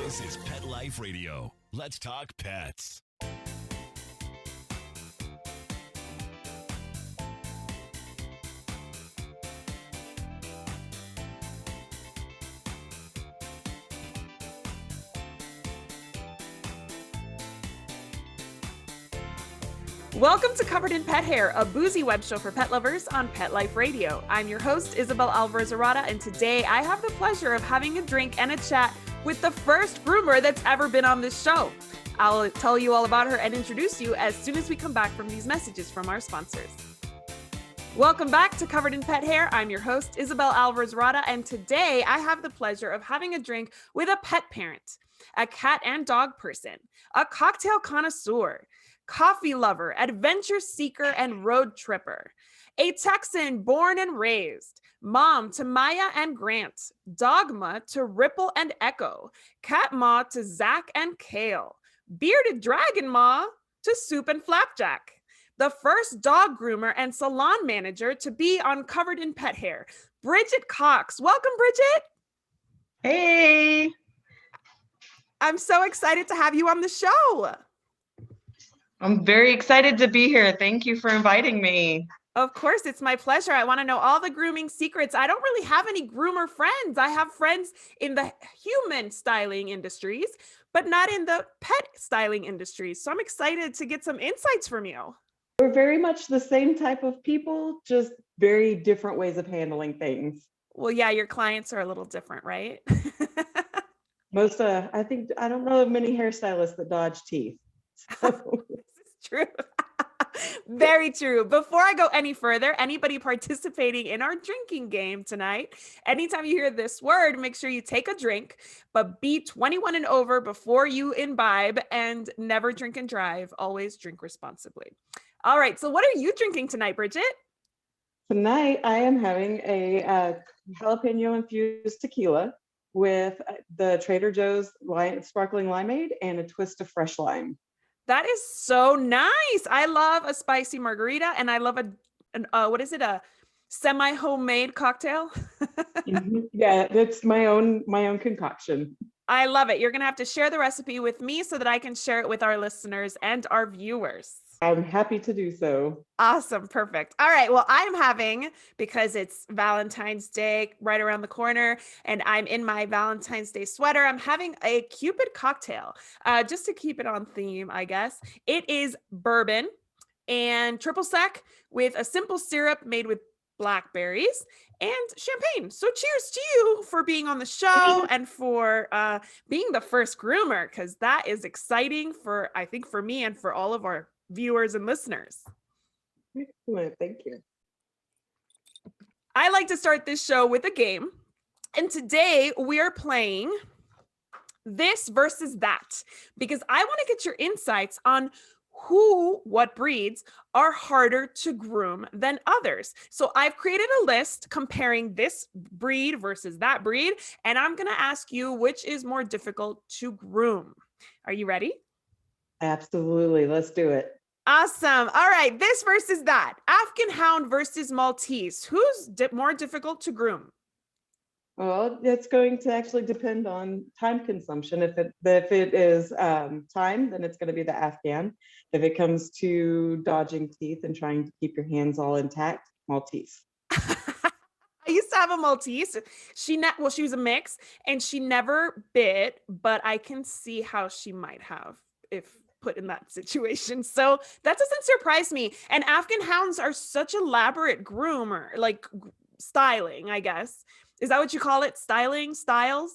This is Pet Life Radio. Let's talk pets. Welcome to Covered in Pet Hair, a boozy web show for pet lovers on Pet Life Radio. I'm your host, Isabel and today I have the pleasure of having a drink and a chat with the first groomer that's ever been on this show. I'll tell you all about her and introduce you as soon as we come back from these messages from our sponsors. Welcome back to Covered in Pet Hair. I'm your host, Isabel and today I have the pleasure of having a drink with a pet parent, a cat and dog person, a cocktail connoisseur, coffee lover, adventure seeker, and road tripper. A Texan born and raised, mom to Maya and Grant, dogma to Ripple and Echo, cat ma to Zach and Kale, bearded dragon ma to Soup and Flapjack. The first dog groomer and salon manager to be on Covered in Pet Hair, Brigette Cox. Welcome, Brigette. Hey. I'm so excited to have you on the show. I'm very excited to be here. Thank you for inviting me. Of course, it's my pleasure. I want to know all the grooming secrets. I don't really have any groomer friends. I have friends in the human styling industries, but not in the pet styling industries. So I'm excited to get some insights from you. We're very much the same type of people, just very different ways of handling things. Well, yeah, your clients are a little different, right? I don't know of many hairstylists that dodge teeth. So. True. Very true. Before I go any further, anybody participating in our drinking game tonight, anytime you hear this word, make sure you take a drink, but be 21 and over before you imbibe, and never drink and drive. Always drink responsibly. All right. So what are you drinking tonight, Brigette? Tonight, I am having a jalapeno infused tequila with the Trader Joe's sparkling limeade and a twist of fresh lime. That is so nice. I love a spicy margarita, and I love a semi-homemade cocktail? Mm-hmm. Yeah, that's my own concoction. I love it. You're going to have to share the recipe with me so that I can share it with our listeners and our viewers. I'm happy to do so. Awesome. Perfect. All right. Well, I'm having, because it's Valentine's Day right around the corner and I'm in my Valentine's Day sweater, I'm having a Cupid cocktail, just to keep it on theme, I guess. It is bourbon and triple sec with a simple syrup made with blackberries and champagne. So cheers to you for being on the show and for being the first groomer, because that is exciting I think for me and for all of our viewers and listeners. Excellent. Thank you. I like to start this show with a game. And today we are playing this versus that, because I want to get your insights on what breeds are harder to groom than others. So I've created a list comparing this breed versus that breed, and I'm going to ask you which is more difficult to groom. Are you ready? Absolutely. Let's do it. Awesome. All right. This versus that. Afghan Hound versus Maltese. Who's more difficult to groom? Well, it's going to actually depend on time consumption. If it is time, then it's going to be the Afghan. If it comes to dodging teeth and trying to keep your hands all intact, Maltese. I used to have a Maltese. She was a mix and she never bit, but I can see how she might have if put in that situation. So that doesn't surprise me. And Afghan Hounds are such elaborate groomer, like styling, I guess. Is that what you call it? Styles?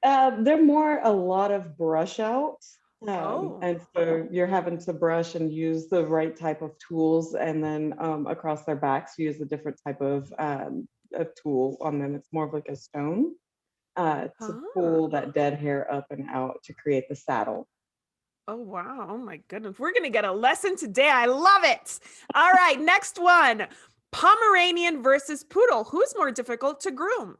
They're more a lot of brush out. Oh. And so you're having to brush and use the right type of tools, and then across their backs, you use a different type of tool on them. It's more of like a stone to pull that dead hair up and out to create the saddle. Oh, wow. Oh, my goodness. We're going to get a lesson today. I love it. All right. Next one. Pomeranian versus Poodle. Who's more difficult to groom?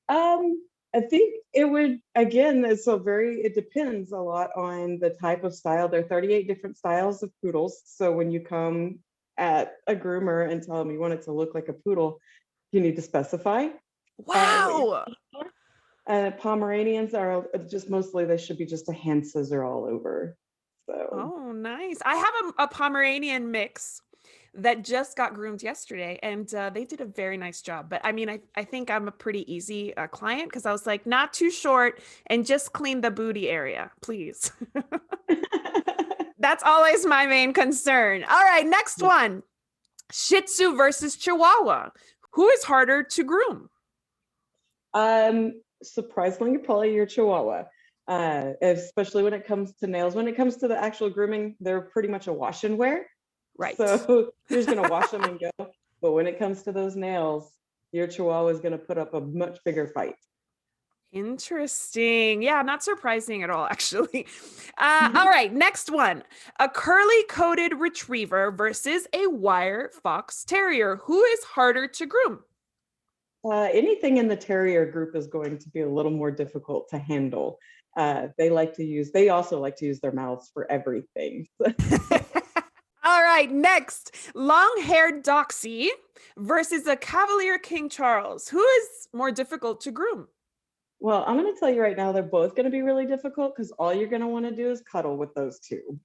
I think it would, again, it depends a lot on the type of style. There are 38 different styles of poodles. So when you come at a groomer and tell them you want it to look like a poodle, you need to specify. Wow. Pomeranians are just mostly, they should be just a hand scissor all over. So. Oh, nice. I have a Pomeranian mix that just got groomed yesterday, and they did a very nice job. But I mean, I think I'm a pretty easy client because I was like, not too short and just clean the booty area, please. That's always my main concern. All right, next one. Shih Tzu versus Chihuahua. Who is harder to groom? Surprisingly, probably your Chihuahua. Especially when it comes to nails. When it comes to the actual grooming, they're pretty much a wash and wear. Right. So you're just gonna wash them and go. But when it comes to those nails, your Chihuahua is gonna put up a much bigger fight. Interesting. Yeah, not surprising at all, actually. All right, next one. A curly-coated retriever versus a wire fox terrier. Who is harder to groom? Anything in the terrier group is going to be a little more difficult to handle. They also like to use their mouths for everything. All right, next, long-haired Doxy versus a Cavalier King Charles. Who is more difficult to groom? Well, I'm going to tell you right now, they're both going to be really difficult because all you're going to want to do is cuddle with those two.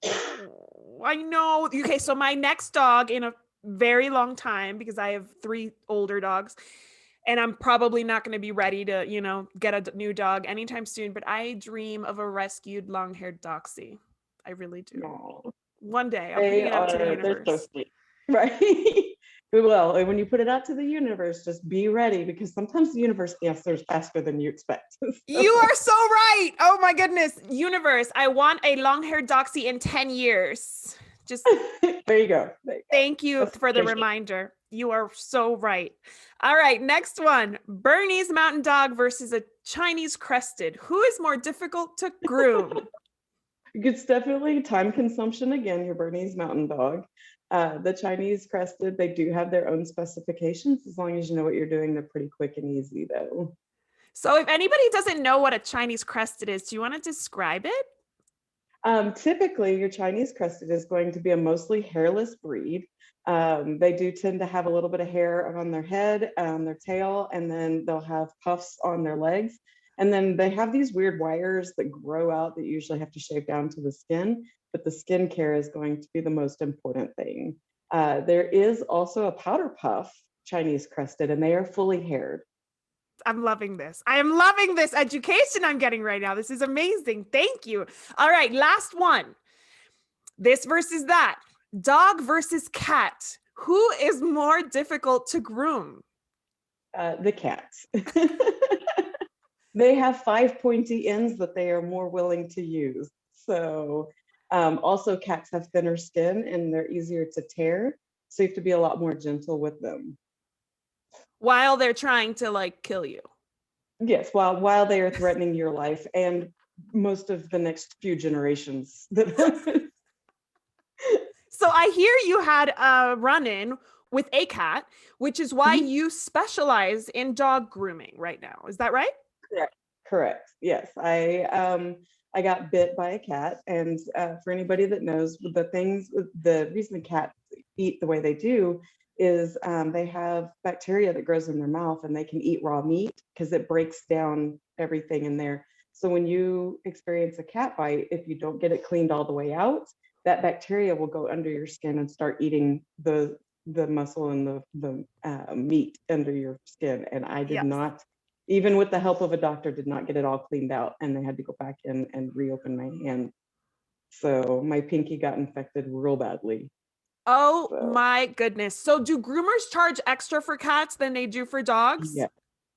I know. Okay, so my next dog in a very long time, because I have 3 older dogs, and I'm probably not going to be ready to, get a new dog anytime soon, but I dream of a rescued long-haired Doxy. I really do. Aww. One day, I'm putting it out to the universe. They're so sweet. Right? Well, when you put it out to the universe, just be ready because sometimes the universe answers faster than you expect. So. You are so right. Oh my goodness. Universe, I want a long-haired Doxy in 10 years. Just there you go. Thank you for the reminder. You are so right. All right, next one. Bernese Mountain Dog versus a Chinese Crested. Who is more difficult to groom? It's definitely time consumption again, your Bernese Mountain Dog. The Chinese Crested, they do have their own specifications. As long as you know what you're doing, they're pretty quick and easy though. So if anybody doesn't know what a Chinese Crested is, do you want to describe it? Typically, your Chinese Crested is going to be a mostly hairless breed. They do tend to have a little bit of hair on their head, their tail, and then they'll have puffs on their legs. And then they have these weird wires that grow out that you usually have to shave down to the skin, but the skin care is going to be the most important thing. There is also a powder puff Chinese Crested, and they are fully haired. I'm loving this. I am loving this education I'm getting right now. This is amazing. Thank you. All right, last one. This versus that. Dog versus cat. Who is more difficult to groom? The cats. They have 5 pointy ends that they are more willing to use. So also cats have thinner skin and they're easier to tear. So you have to be a lot more gentle with them. While they're trying to kill you. Yes, while they are threatening your life and most of the next few generations. So I hear you had a run-in with a cat, which is why you specialize in dog grooming right now. Is that right? Correct. Yes, I got bit by a cat, and for anybody that knows, the reason the cats eat the way they do is they have bacteria that grows in their mouth, and they can eat raw meat because it breaks down everything in there. So when you experience a cat bite, if you don't get it cleaned all the way out, that bacteria will go under your skin and start eating the muscle and the meat under your skin. And I did not, even with the help of a doctor, did not get it all cleaned out, and they had to go back in and reopen my hand. So my pinky got infected real badly. Oh my goodness. So do groomers charge extra for cats than they do for dogs? Yeah.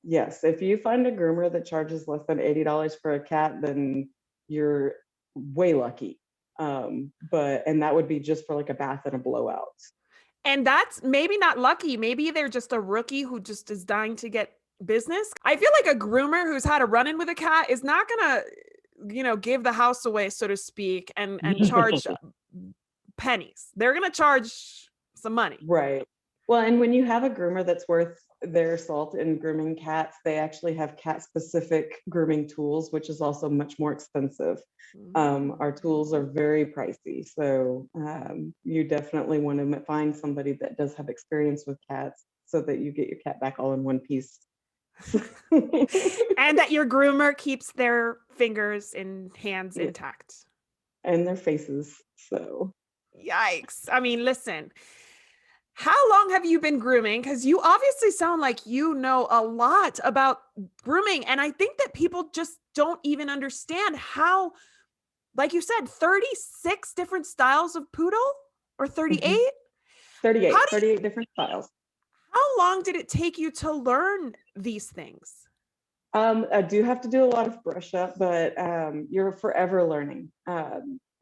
Yes. If you find a groomer that charges less than $80 for a cat, then you're way lucky. And that would be just for a bath and a blowout. And that's maybe not lucky. Maybe they're just a rookie who just is dying to get business. I feel like a groomer who's had a run-in with a cat is not gonna, give the house away, so to speak, and charge pennies. They're gonna charge some money. Right. Well, and when you have a groomer that's worth their salt in grooming cats, they actually have cat-specific grooming tools, which is also much more expensive. Our tools are very pricey, so you definitely want to find somebody that does have experience with cats so that you get your cat back all in one piece. And that your groomer keeps their fingers and hands Yeah. intact. And their faces. So Yikes. I mean, listen, how long have you been grooming? Because you obviously sound like you know a lot about grooming. And I think that people just don't even understand how, like you said, 36 different styles of poodle or 38? 38 different styles. How long did it take you to learn these things? I do have to do a lot of brush up, but you're forever learning.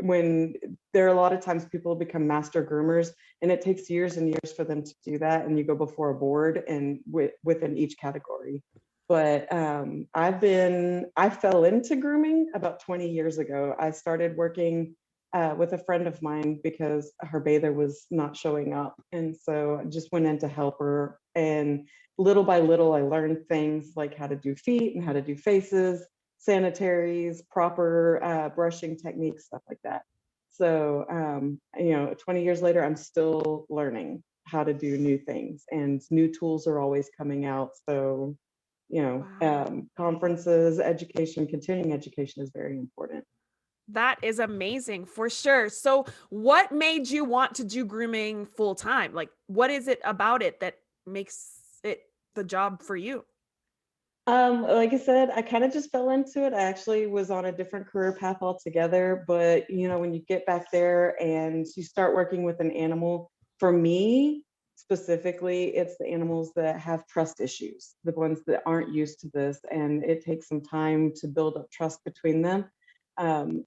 When there are a lot of times people become master groomers, and it takes years and years for them to do that, and you go before a board and within each category. But I fell into grooming about 20 years ago. I started working with a friend of mine because her bather was not showing up, and so I just went in to help her. And little by little, I learned things like how to do feet and how to do faces, sanitaries, proper brushing techniques, stuff like that. So, 20 years later, I'm still learning how to do new things, and new tools are always coming out. So, Wow. conferences, education, continuing education is very important. That is amazing for sure. So, what made you want to do grooming full time? Like, what is it about it that makes it the job for you? Like I said, I kind of just fell into it. I actually was on a different career path altogether, but when you get back there and you start working with an animal, for me specifically, it's the animals that have trust issues, the ones that aren't used to this, and it takes some time to build up trust between them. Um,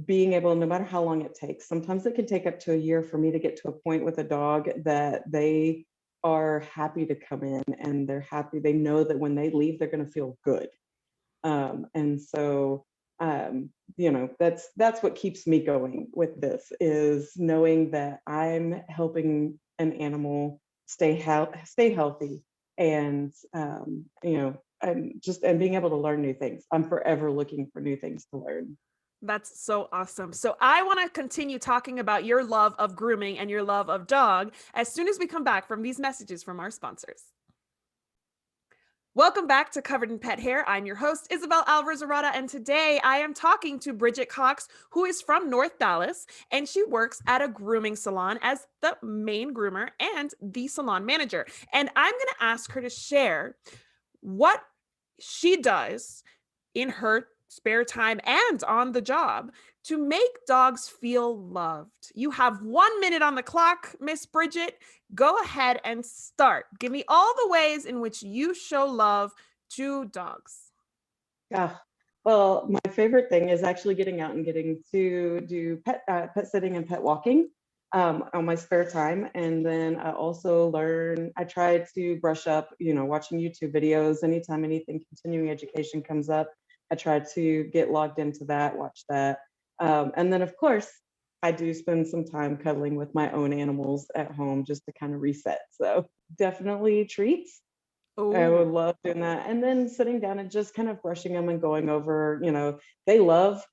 Being able, no matter how long it takes, sometimes it can take up to a year for me to get to a point with a dog that they are happy to come in, and they're happy. They know that when they leave, they're going to feel good. And so, that's what keeps me going with this, is knowing that I'm helping an animal stay healthy, and and being able to learn new things. I'm forever looking for new things to learn. That's so awesome. So, I want to continue talking about your love of grooming and your love of dog as soon as we come back from these messages from our sponsors. Welcome back to Covered in Pet Hair. I'm your host, Isabel Alvarez-Arada, and today I am talking to Brigette Cox, who is from North Dallas, and she works at a grooming salon as the main groomer and the salon manager. And I'm going to ask her to share what she does in her spare time and on the job to make dogs feel loved. You have 1 minute on the clock, Miss Brigette. Go ahead and start. Give me all the ways in which you show love to dogs. Yeah. Well, my favorite thing is actually getting out and getting to do pet sitting and pet walking on my spare time. And then I try to brush up, watching YouTube videos. Anytime anything continuing education comes up, I try to get logged into that, watch that. And then, of course, I do spend some time cuddling with my own animals at home just to kind of reset. So definitely treats. I would Oh, love doing that. And then sitting down and just kind of brushing them and going over, they love,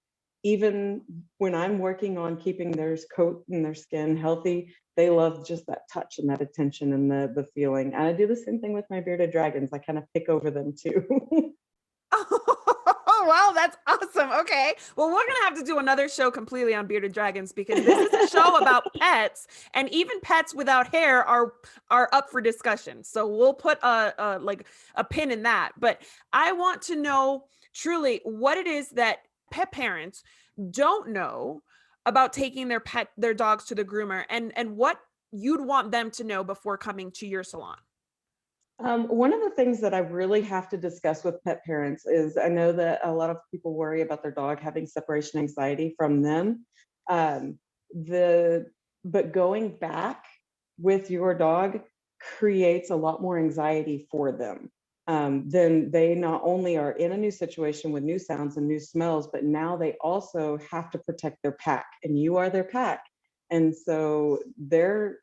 even when I'm working on keeping their coat and their skin healthy, they love just that touch and that attention and the feeling. And I do the same thing with my bearded dragons. I kind of pick over them too. oh, wow, that's awesome. Okay. Well, we're going to have to do another show completely on bearded dragons because this is a show about pets, and even pets without hair are up for discussion. So we'll put a pin in that. But I want to know truly what it is that pet parents don't know about taking their dogs to the groomer, and what you'd want them to know before coming to your salon. One of the things that I really have to discuss with pet parents is, I know that a lot of people worry about their dog having separation anxiety from them. Um, but going back with your dog creates a lot more anxiety for them. Then they not only are in a new situation with new sounds and new smells, but now they also have to protect their pack, and you are their pack. And so they're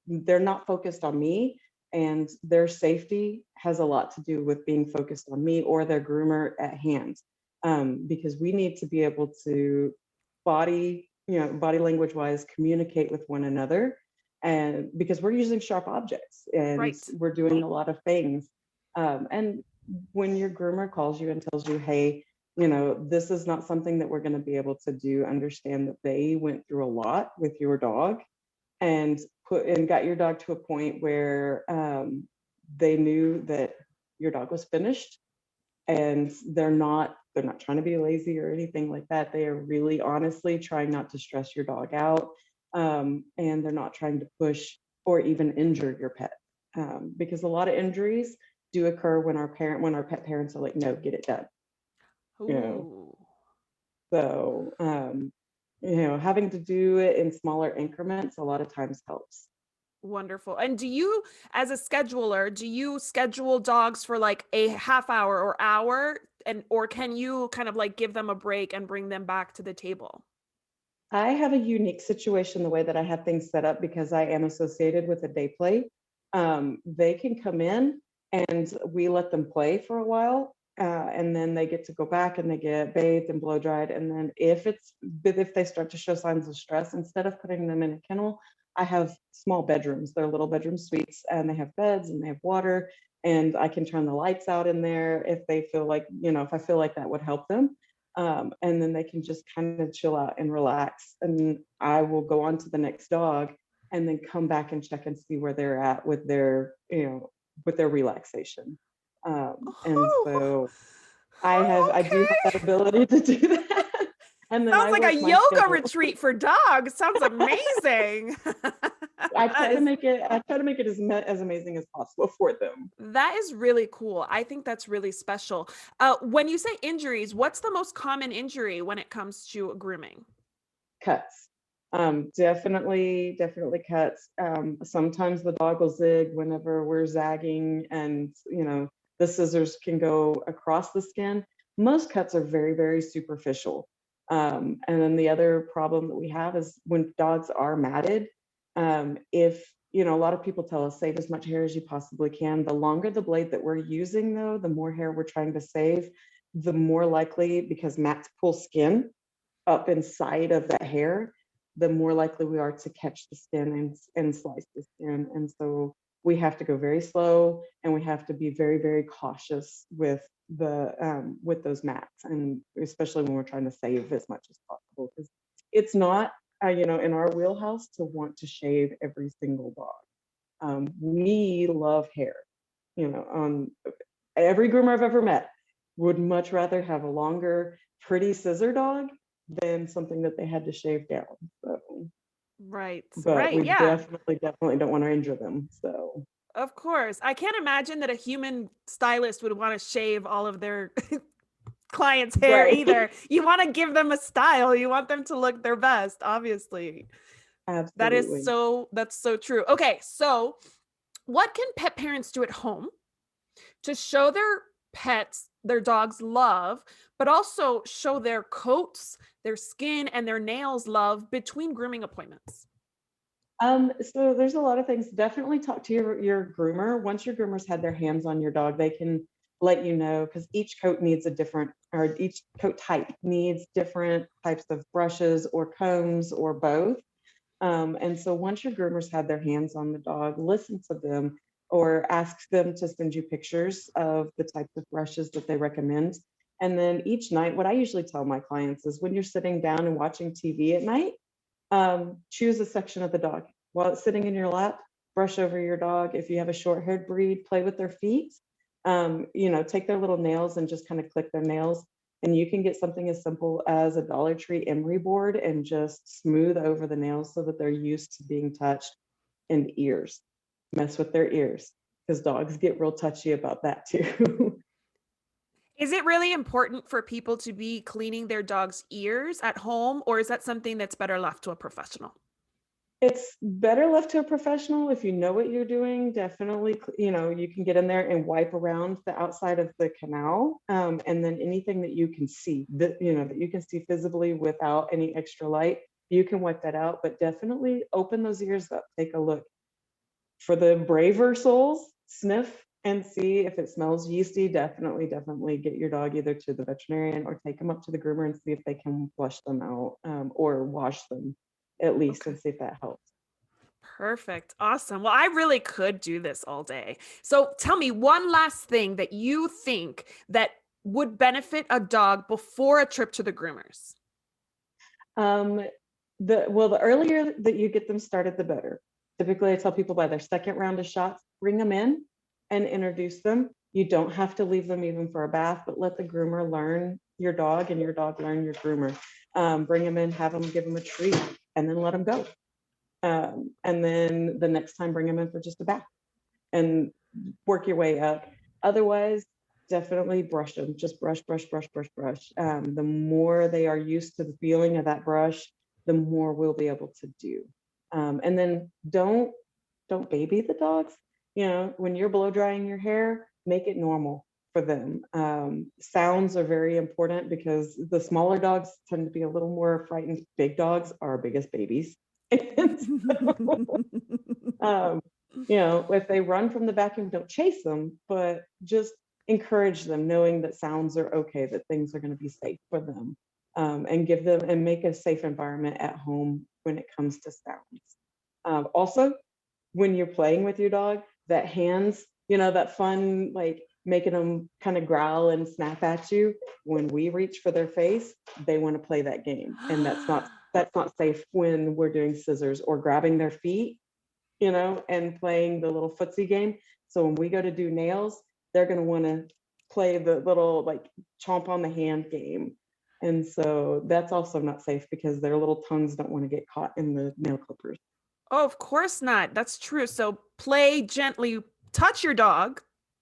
not focused on me, and their safety has a lot to do with being focused on me or their groomer at hand. Because we need to be able to body language wise communicate with one another, and because we're using sharp objects and Right. we're doing a lot of things. And when your groomer calls you and tells you, hey, this is not something that we're going to be able to do, understand that they went through a lot with your dog and got your dog to a point where they knew that your dog was finished, and they're not trying to be lazy or anything like that. They are really honestly trying not to stress your dog out, and they're not trying to push or even injure your pet, because a lot of injuries do occur when our pet parents are like, no, get it done. Ooh. So having to do it in smaller increments a lot of times helps. Wonderful. And do you, as a scheduler, do you schedule dogs for like a half hour or hour, or can you kind of like give them a break and bring them back to the table? I have a unique situation the way that I have things set up because I am associated with a day play. They can come in and we let them play for a while, and then they get to go back and they get bathed and blow dried. And then if they start to show signs of stress, instead of putting them in a kennel, I have small bedrooms. They're little bedroom suites, and they have beds and they have water, and I can turn the lights out in there if they feel like, if I feel like that would help them. And then they can just kind of chill out and relax. And I will go on to the next dog and then come back and check and see where they're at with their, with their relaxation. And so I do have that ability to do that. And then Sounds like a yoga retreat for dogs. Sounds amazing. I try to make it as amazing as possible for them. That is really cool. I think that's really special. When you say injuries, what's the most common injury when it comes to grooming? Cuts. Definitely cuts. Sometimes the dog will zig whenever we're zagging, and the scissors can go across the skin. Most cuts are very, very superficial. And then the other problem that we have is when dogs are matted, if a lot of people tell us save as much hair as you possibly can. The longer the blade that we're using, though, the more hair we're trying to save, the more likely, because mats pull skin up inside of that hair, the more likely we are to catch the skin and slice the skin. And so we have to go very slow, and we have to be very, very cautious with with those mats, and especially when we're trying to save as much as possible, because it's not in our wheelhouse to want to shave every single dog. We love hair. Every groomer I've ever met would much rather have a longer, pretty scissor dog than something that they had to shave down. So, Right. but we Yeah. definitely don't want to injure them. So, Of course. I can't imagine that a human stylist would want to shave all of their clients' hair either. You want to give them a style. You want them to look their best, obviously. Absolutely. That's so true. Okay, so what can pet parents do at home to show their pets, their dogs love, but also show their coats, their skin, and their nails love between grooming appointments? So there's a lot of things. Definitely talk to your groomer. Once your groomer's had their hands on your dog, they can let you know, because each coat needs each coat type needs different types of brushes or combs or both. And so once your groomers had their hands on the dog, listen to them or ask them to send you pictures of the types of brushes that they recommend. And then each night, what I usually tell my clients is when you're sitting down and watching TV at night, choose a section of the dog. While it's sitting in your lap, brush over your dog. If you have a short-haired breed, play with their feet. Take their little nails and just kind of click their nails. And you can get something as simple as a Dollar Tree emery board and just smooth over the nails so that they're used to being touched. And ears. Mess with their ears, because dogs get real touchy about that too. Is it really important for people to be cleaning their dog's ears at home, or is that something that's better left to a professional? It's better left to a professional. If you know what you're doing, definitely, you can get in there and wipe around the outside of the canal. And then anything that you can see, that you can see visibly without any extra light, you can wipe that out, but definitely open those ears up, take a look. For the braver souls, sniff and see if it smells yeasty. Definitely get your dog either to the veterinarian or take them up to the groomer and see if they can flush them out, or wash them at least, and see if that helps. Perfect. Awesome. Well, I really could do this all day. So tell me one last thing that you think that would benefit a dog before a trip to the groomers. Um, the earlier that you get them started, the better. Typically, I tell people by their second round of shots, bring them in and introduce them. You don't have to leave them even for a bath, but let the groomer learn your dog and your dog learn your groomer. Bring them in, have them, give them a treat, and then let them go. And then the next time, bring them in for just a bath and work your way up. Otherwise, definitely brush them. Just brush, brush, brush, brush, brush. The more they are used to the feeling of that brush, the more we'll be able to do. And then don't baby the dogs. You know, when you're blow drying your hair, make it normal for them. Sounds are very important because the smaller dogs tend to be a little more frightened. Big dogs are our biggest babies. And so, you know, if they run from the vacuum, don't chase them, but just encourage them, knowing that sounds are okay, that things are going to be safe for them, and give them and make a safe environment at home when it comes to sounds. Also, when you're playing with your dog, that hands, you know, that fun, like making them kind of growl and snap at you. When we reach for their face, they want to play that game, and that's not safe when we're doing scissors or grabbing their feet, you know, and playing the little footsie game. So when we go to do nails, they're going to want to play the little like chomp on the hand game. And so that's also not safe because their little tongues don't want to get caught in the nail clippers. Oh, of course not. That's true. So play gently, touch your dog,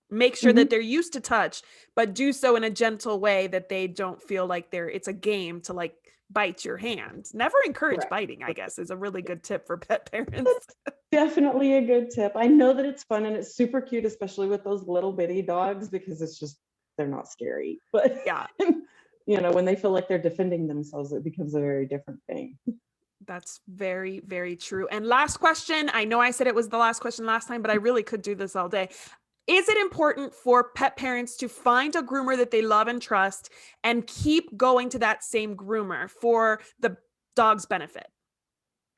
make sure that they're used to touch, but do so in a gentle way that they don't feel like it's a game to like bite your hand. Never encourage Correct. biting, I guess, is a really good tip for pet parents. Definitely a good tip. I know that it's fun and it's super cute, especially with those little bitty dogs, because it's just, they're not scary. But Yeah. you know, when they feel like they're defending themselves, it becomes a very different thing. That's very, very true. And last question. I know I said it was the last question last time, but I really could do this all day. Is it important for pet parents to find a groomer that they love and trust and keep going to that same groomer for the dog's benefit?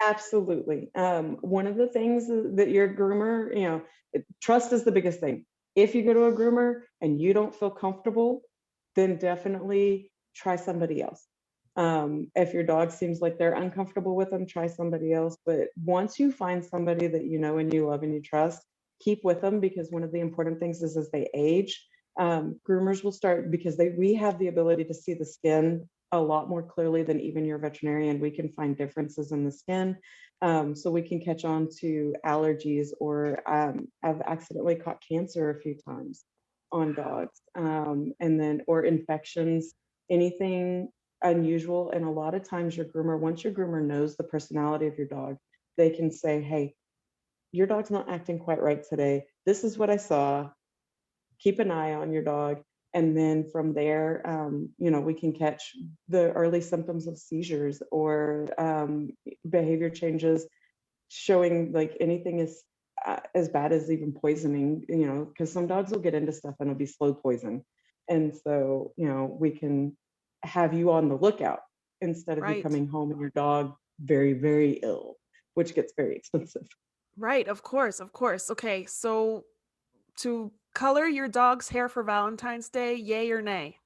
Absolutely. One of the things that your groomer, you know, trust is the biggest thing. If you go to a groomer and you don't feel comfortable, then definitely try somebody else. If your dog seems like they're uncomfortable with them, try somebody else. But once you find somebody that you know and you love and you trust, keep with them, because one of the important things is as they age, groomers will start, because we have the ability to see the skin a lot more clearly than even your veterinarian. We can find differences in the skin. So we can catch on to allergies, or I've accidentally caught cancer a few times on dogs, and then, or infections, anything unusual. And a lot of times once your groomer knows the personality of your dog, they can say, hey, your dog's not acting quite right today. This is what I saw. Keep an eye on your dog. And then from there, you know, we can catch the early symptoms of seizures or behavior changes, showing like anything is as bad as even poisoning, you know, because some dogs will get into stuff and it'll be slow poison. And so, you know, we can have you on the lookout instead of you coming home and your dog very, very ill, which gets very expensive. Right. Of course. Of course. Okay. So to color your dog's hair for Valentine's Day, yay or nay?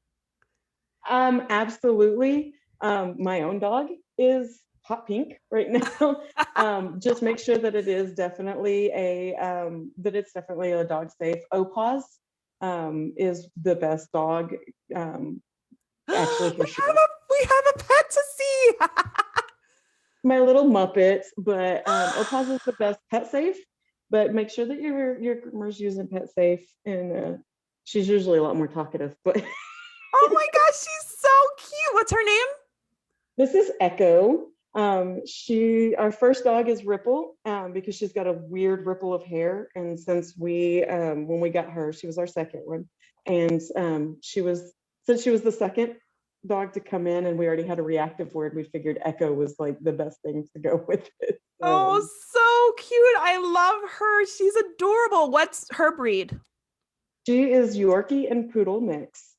Absolutely. My own dog is hot pink right now. Just make sure that it is definitely it's definitely a dog safe. Opaz is the best dog. Actually, we have a pet to see. My little Muppet, but Opaz is the best pet safe. But make sure that your groomer's using pet safe, and she's usually a lot more talkative. But oh my gosh, she's so cute. What's her name? This is Echo. Our first dog is Ripple, because she's got a weird ripple of hair. And since when we got her, she was our second one. And since she was the second dog to come in and we already had a reactive word, we figured Echo was like the best thing to go with it. Oh, so cute. I love her. She's adorable. What's her breed? She is Yorkie and Poodle mix.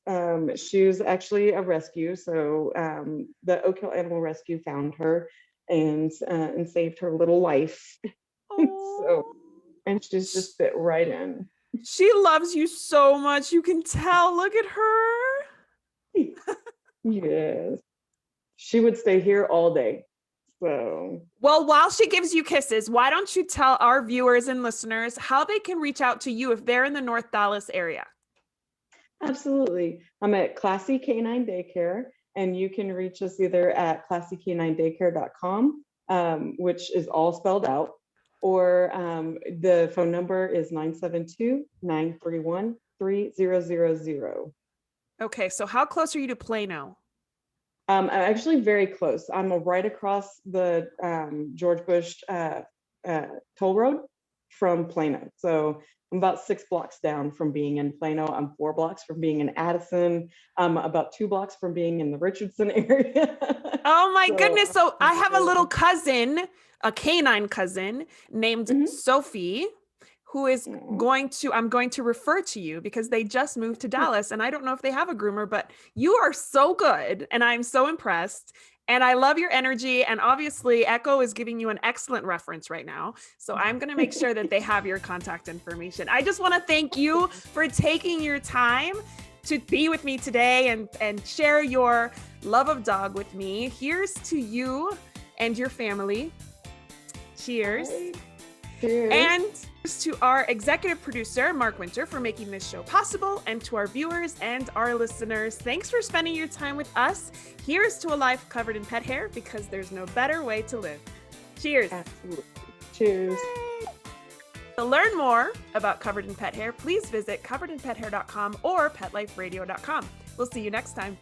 She's actually a rescue. So the Oak Hill Animal Rescue found her and saved her little life. So, and she's just fit right in. She loves you so much. You can tell. Look at her. Yes. She would stay here all day. So, well, while she gives you kisses, why don't you tell our viewers and listeners how they can reach out to you if they're in the North Dallas area? absolutely. I'm at Classy Canine Daycare, and you can reach us either at classycaninedaycare.com, which is all spelled out, or the phone number is 972-931-3000. Okay, so how close are you to Plano? I'm actually very close. I'm right across the George Bush toll road from Plano. So I'm about 6 blocks down from being in Plano. I'm 4 blocks from being in Addison. I'm about 2 blocks from being in the Richardson area. Oh my goodness. So I have a little cousin, a canine cousin named Sophie, who is I'm going to refer to you because they just moved to Dallas and I don't know if they have a groomer, but you are so good and I'm so impressed and I love your energy. And obviously Echo is giving you an excellent reference right now. So I'm going to make sure that they have your contact information. I just want to thank you for taking your time to be with me today and share your love of dog with me. Here's to you and your family. Cheers. Cheers. And to our executive producer, Mark Winter, for making this show possible, and to our viewers and our listeners, thanks for spending your time with us. Here's to a life covered in pet hair, because there's no better way to live. Cheers. Absolutely. Cheers. Yay. To learn more about Covered in Pet Hair, please visit coveredinpethair.com or petliferadio.com. We'll see you next time.